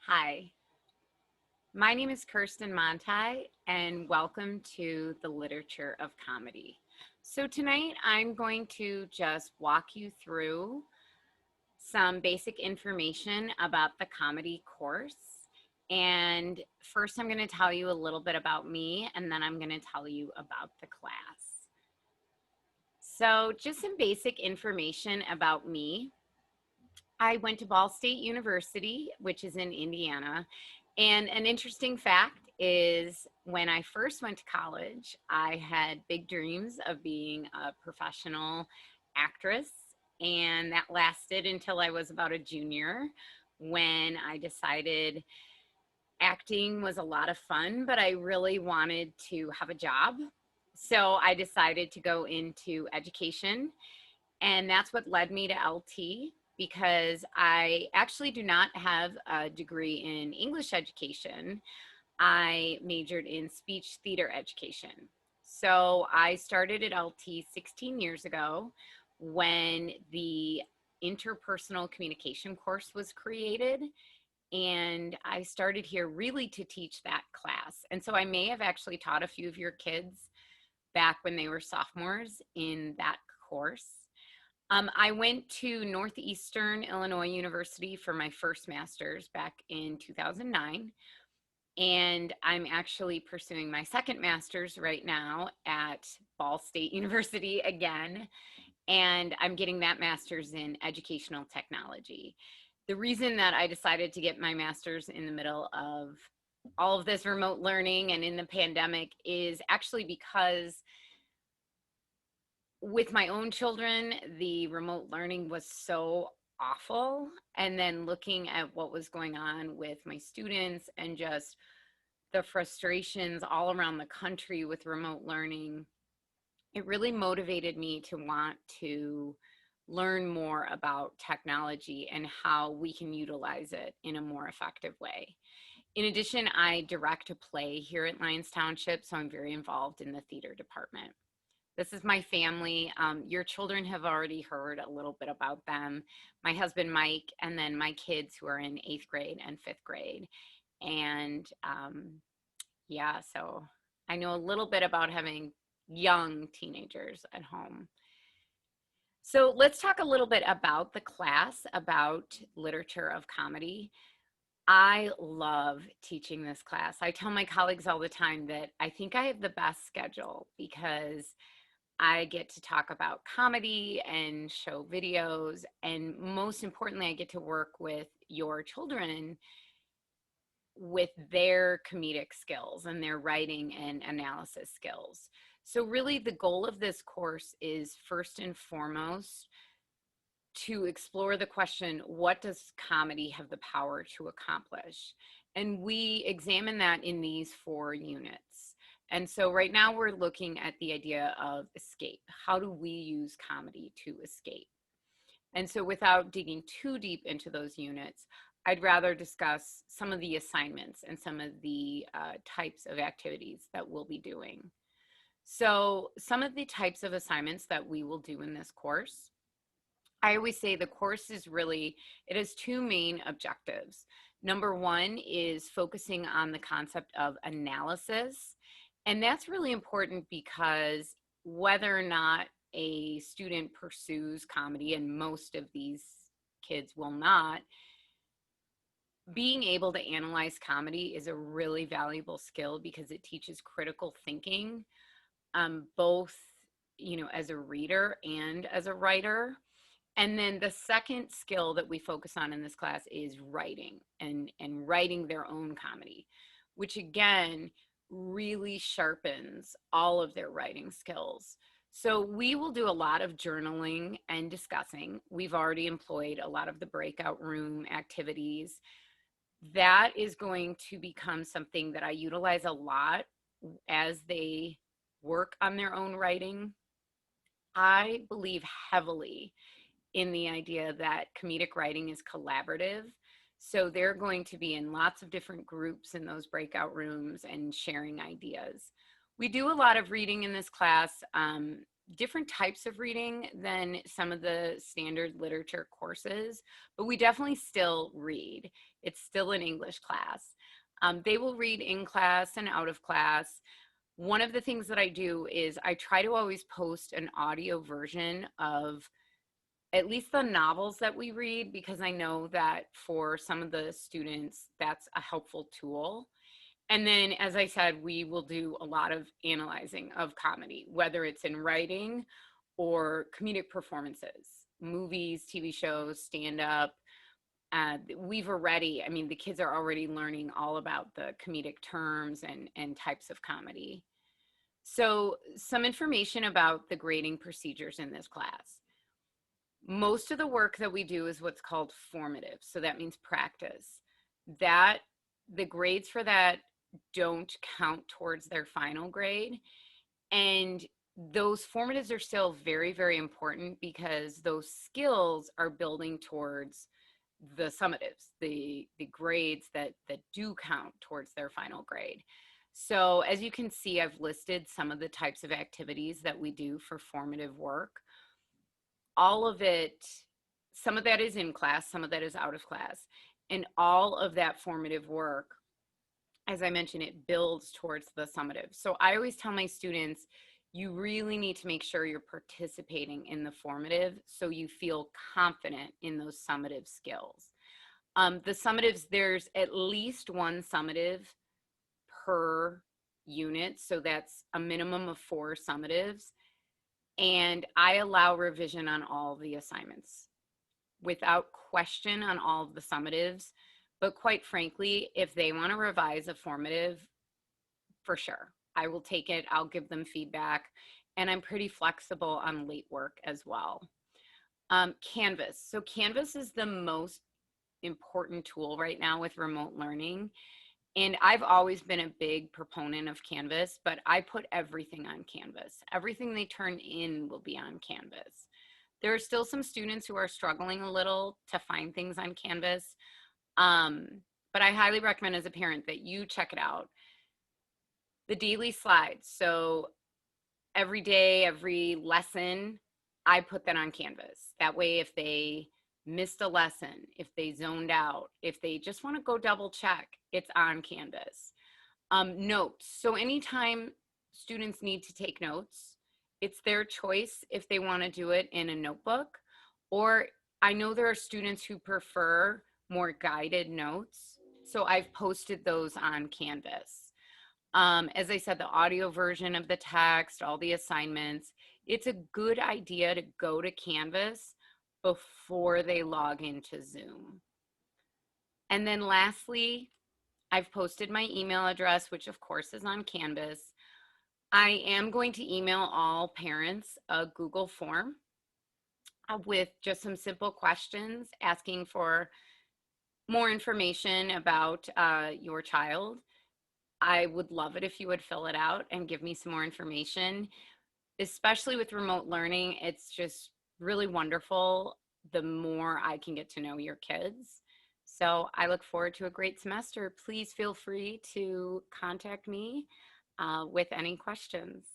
Hi, my name is Kirsten MANTHEI, and welcome to the Literature of Comedy. So tonight I'm going to just walk you through some basic information about the comedy course. And first I'm going to tell you a little bit about me, and then I'm going to tell you about the class. So just some basic information about me. I went to Ball State University, which is in Indiana. And an interesting fact is when I first went to college, I had big dreams of being a professional actress. And that lasted until I was about a junior when I decided acting was a lot of fun, but I really wanted to have a job. So I decided to go into education, and that's what led me to LT because I actually do not have a degree in English education. I majored in speech theater education. So I started at LT 16 years ago when the interpersonal communication course was created. And I started here really to teach that class. And so I may have actually taught a few of your kids back when they were sophomores in that course. I went to Northeastern Illinois University for my first master's back in 2009, and I'm actually pursuing my second master's right now at Ball State University again, and I'm getting that master's in educational technology. The reason that I decided to get my master's in the middle of all of this remote learning and in the pandemic is actually because with my own children, the remote learning was so awful. And then looking at what was going on with my students and just the frustrations all around the country with remote learning, it really motivated me to want to learn more about technology and how we can utilize it in a more effective way. In addition, I direct a play here at Lyons Township, so I'm very involved in the theater department. This is my family. Your children have already heard a little bit about them. My husband, Mike, and then my kids who are in 8th grade and 5th grade. And yeah, so I know a little bit about having young teenagers at home. So let's talk a little bit about the class, about literature of comedy. I love teaching this class. I tell my colleagues all the time that I think I have the best schedule because I get to talk about comedy and show videos, and most importantly, I get to work with your children with their comedic skills and their writing and analysis skills. So really the goal of this course is first and foremost to explore the question, what does comedy have the power to accomplish? And we examine that in these 4 units. And so right now we're looking at the idea of escape. How do we use comedy to escape? And so without digging too deep into those units, I'd rather discuss some of the assignments and some of the types of activities that we'll be doing. So some of the types of assignments that we will do in this course, I always say the course is really, it has 2 main objectives. Number 1 is focusing on the concept of analysis. And that's really important because whether or not a student pursues comedy, and most of these kids will not, being able to analyze comedy is a really valuable skill because it teaches critical thinking, both, as a reader and as a writer. And then the second skill that we focus on in this class is writing and writing their own comedy, which again really sharpens all of their writing skills. So we will do a lot of journaling and discussing. We've already employed a lot of the breakout room activities. That is going to become something that I utilize a lot as they work on their own writing. I believe heavily in the idea that comedic writing is collaborative. So they're going to be in lots of different groups in those breakout rooms and sharing ideas. We do a lot of reading in this class. different types of reading than some of the standard literature courses, but we definitely still read. It's still an English class. They will read in class and out of class. One of the things that I do is I try to always post an audio version of at least the novels that we read, because I know that for some of the students, that's a helpful tool. And then, as I said, we will do a lot of analyzing of comedy, whether it's in writing or comedic performances, movies, TV shows, stand up. We've already, I mean, the kids are already learning all about the comedic terms and types of comedy. So, some information about the grading procedures in this class. Most of the work that we do is what's called formative. So that means practice. That the grades for that don't count towards their final grade. And those formatives are still very, very important because those skills are building towards the summatives, the grades that do count towards their final grade. So as you can see, I've listed some of the types of activities that we do for formative work. All of it, some of that is in class, some of that is out of class. And all of that formative work, as I mentioned, it builds towards the summative. So I always tell my students, you really need to make sure you're participating in the formative so you feel confident in those summative skills. The summatives, there's at least one summative per unit, so that's a minimum of 4 summatives. And I allow revision on all the assignments without question on all of the summatives. But quite frankly, if they want to revise a formative, for sure, I will take it. I'll give them feedback. And I'm pretty flexible on late work as well. Canvas. So Canvas is the most important tool right now with remote learning. And I've always been a big proponent of Canvas, but I put everything on Canvas. Everything they turn in will be on Canvas. There are still some students who are struggling a little to find things on Canvas, but I highly recommend as a parent that you check it out. The daily slides. So every day, every lesson, I put that on Canvas. That way, if they missed a lesson, if they zoned out, if they just want to go double check, it's on Canvas. Notes. So anytime students need to take notes, it's their choice if they want to do it in a notebook, or I know there are students who prefer more guided notes. So I've posted those on Canvas. As I said, the audio version of the text, all the assignments, it's a good idea to go to Canvas before they log into Zoom. And then lastly, I've posted my email address, which of course is on Canvas. I am going to email all parents a Google form with just some simple questions asking for more information about your child. I would love it if you would fill it out and give me some more information. Especially with remote learning, it's just really wonderful the more I can get to know your kids. So I look forward to a great semester. Please feel free to contact me with any questions.